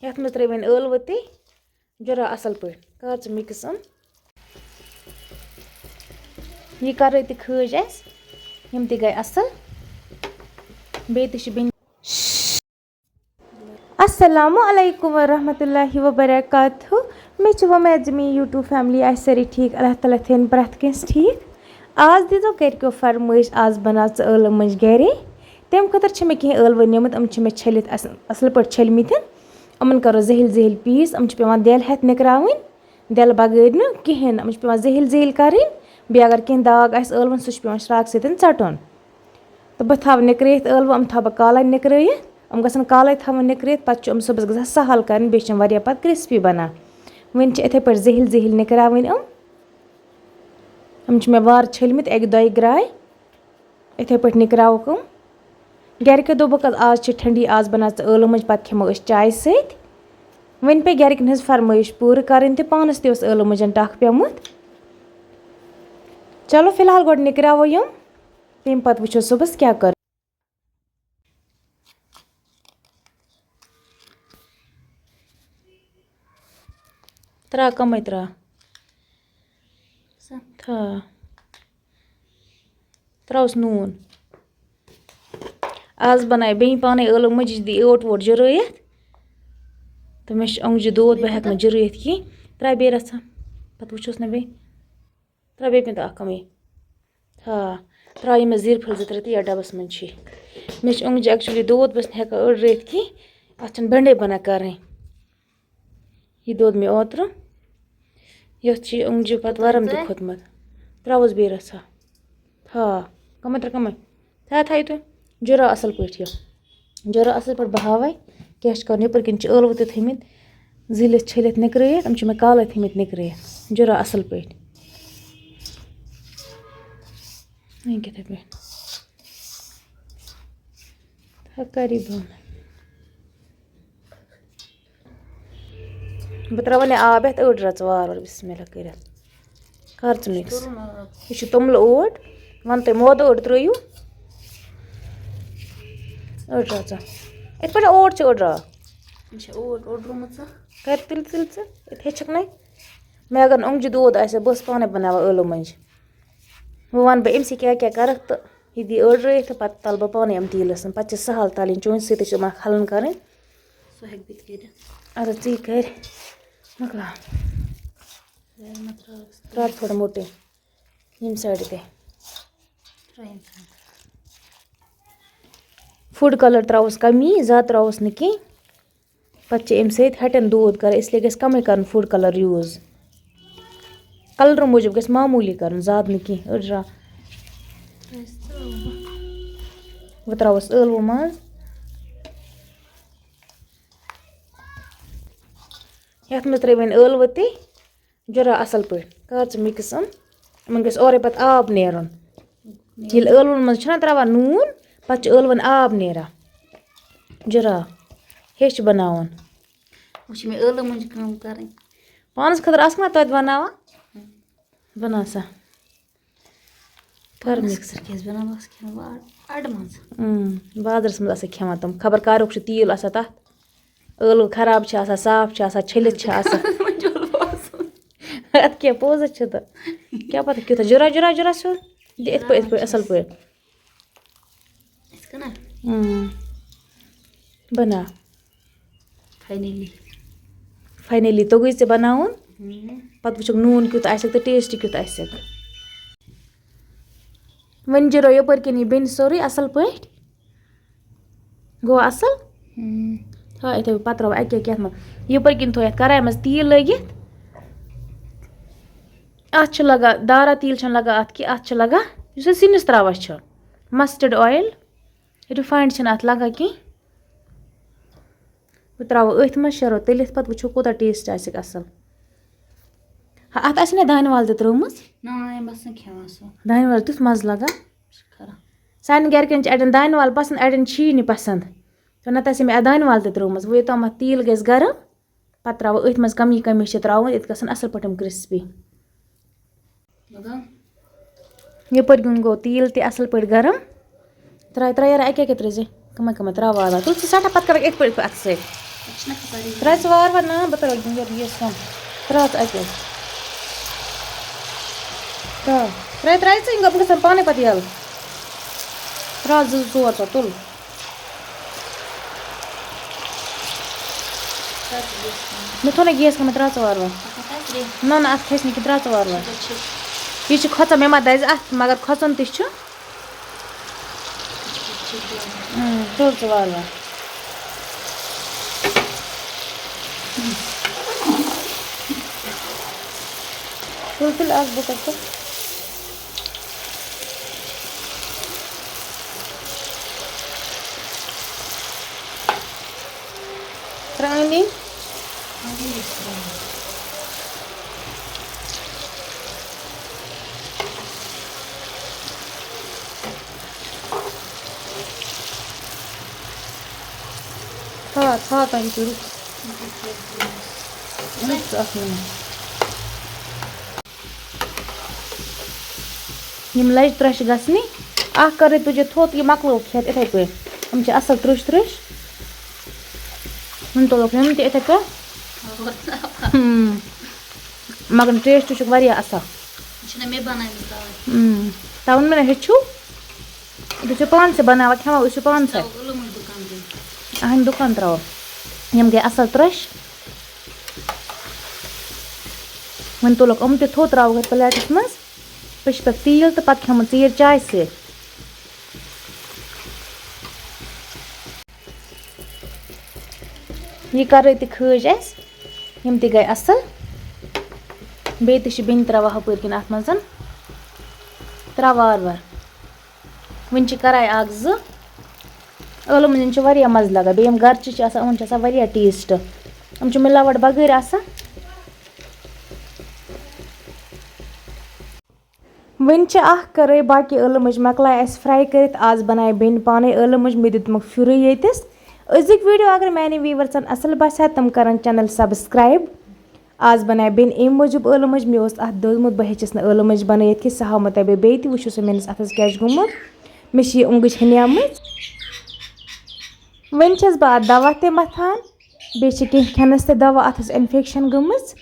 यथ मज त्रै वन ٲلوٕ ते जुरा असल पट कर च मिक्स ये कर ते खज अस यम ते गए असल बे ते बिन अस्सलामु अलैकुम वरहमतुल्लाहि वबरकातुहु मे च वमेद मी यूट्यूब फैमिली आइ सारी ठीक अल्लाह ताला थेन प्रथ कस ठीक आज दीजो करको फरमाइश आज बना ٲلوٕ मज घरे तम खतर मे कह ٲلوٕ निमत मे छलित असल पे छलमित अमन करो जहल जहल पीस पेवान दिल हेत निकरावन दिल बगैर न कहें पेवान जहल जहल करें बे अगर कह दाग आस ٲلوन सह पेवान श्राक सतन चटन तो बह थव निकरित ٲلوٕ थव बह काले निकरित गसन काले थवन निकरित पे सुबह गसान सहल कर बे पे क्रिस्पी बनान वन इथे पे जहल जहल निकरावन मे वार छलमित एक दो ग्राय इथे पे निकरावक गरको दोपक आज ठंडी आज बना ٲلوٕ मज पे खेमो चाय सत वन पे गरकन हज फरमाइश पूर कर पानस ते ٲلوٕ मज टक पेमुत चलो फिलहाल गो निकरावो यम तम पे वो सुबह क्या कर त्रा कम त्रा त्रस नून आज बनाए बे पाने ٲلوٕ मज दी ओट वोट जुरत तो मे ओंगजि दोद बह हेक जुरत कह त्रा बे रचा पे वुस ना बे त्रा बे पे कम हाँ त्रा मे जीर फल जो त्रे या डबस मज मे ओंगजि एक्चुअली दोद बस हेक अड़त कह अत बंडे बना कर यह दोद मे ओतर ये ओंगजि पे वरम तह खोतमत त्रोस बे रचा हाँ कम त्रा कम था तुम जुरा असल पे जुरा असल पे बहावे क्या कर नपर कन ٲلوٕ ते थमित जिलित छलित निकरित मे काले थमित निकरित जुरा असल पे कथे पे करी बन बह त्रवन आब ये अड़ रच वार वार बिस्मिल्लाह कर मिक्स यह तोमल ओट वन तुम मोद अड़ त्रो अड़ रचा इत पे ओट अड़ रा कर तिल तिल हेचक ना मे अगर ओंगजि दोद आ बस पाने बना ٲلوٕ मज वो वन बह अमस क्या क्या कर तो यह दी अड़ रही पे तल बह पाने तीलस पे सहल तल चून सत खलन कर अरे ती कर मकला त्रा थोड़ा मोटे यम साइड पे फूड कलर त्रोस कमी ज्यादा त्रोस न कह पे अम हटन दूध कर इसलिए गस कम कर फूड कलर यूज कलर मूजूब गस मामूली कर ज्यादा न कह अड़रा वह त्रोस ٲلوٕ मज यथ मज त्रे वन ٲلوٕ ते जुरा असल पे कर मिक्स इन गस ओरे पे आब नेरन ये ٲلوَن मज त्रावान नून पे ٲلوَن आब नेरा जुरा हेच बनावन मे ٲلوٕ मज कम कर पानस खतर आसमा तो बनावा बना सा कर मिक्स बाजरस मज खेवान तुम खबर कारुक तील तथ ٲلوٕ खराब साफ छलित अत क्या पोज तो क्या पता क्यों जुरा जुरा जुरा सो इत पे असल पे बना फाइनली तोगुई से बनावन पे वो नून क्युत तो टेस्ट क्युत वन जुरो यपर कन बेन सोरे असल पे गो असल हाँ इथे पे त्रो अक यपर कन थो कराय मज तील लगित अत लगा दारा तील लगा अत कि अत लगा सिनिस त्रावान मस्टर्ड ऑयल रिफाइंड अत लगा कह बह त्रो अथ मज शरो तलित पे वो कूत टेस्ट असल अत ना दान वाल त्रोमस दान वाल तुथ मज लगा सान गरकन अड़न दान वाल पसंद अड़न नी पसंद तो नत मे दान वाल त्रोमस वो योतम तील गस गरम पे त्रो अथ मज कमी कमी त्रो इत गसन असल पे क्रिस्पी यपर गो तील ते असल पे गरम त्रा यार अक त्रे कम कम त्रा वाला तुल सठा पे कर एक पे अत त्रा वार ना बह गैस कम त्रा अके त्रा त्रा बह ग पाने पे यल त्रा 2 4 तुल मे थो ना गैस कम त्रा वार ना ना अत खस त्रा वार यह खोचान मे मा दज अत मगर खोचन तुल वार तुल बह कर त्रानी था तुम यम लज त्रश गसनी कर तुझे थोत यह मकलो खेत इथे पे हम असल त्रुश त्रुश हम तुलक हम इथे पे मगर टेस्ट असल तवन मे हेचु तुझे पान से बना खेवा पान से अहन दुकान त्रो यम गई असल त्रश वन तुलक हम थो त्रो प्लेटस मज पिश पे तील तो पत खेम चीर चाय से यह कर खज यम त गई असल बे बेन त्रवा हपर किन अत मज त्रा वार वन कराए 1 2 ٲलवٕ मजन मज़ लगा बे गरचे वन टेस्ट हम मिलावट बगैर वन कर बाकी ٲलवٕ मज मकलाय फ्राई कर आज बनाए बेन पाने ٲलवٕ मज मे दितमुख फिर येतिस अजुक वीडियो अगर मैंने व्यूवर्सन असल बसा तम कर चैनल सब्सक्राइब आज बनाए बेन अम मूजूब ٲलवٕ मज मे अत दोदमुत बह हेचस ना ٲलवٕ मज बन कि सह हाव मे बे वो सो मेस अथस क्या गुमुत मे उंगज हनियाम वन बह अत दवा ते मथान बे खेनस ते दवा अथस इन्फेक्शन गमज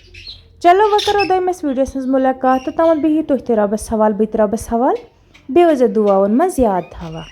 चलो वह करो दमस वीडियोस मज मुलाकात तो तमन बिहित तुह ते रबस हवाल बह रबस हवाल बे दुआन मज याद थवा।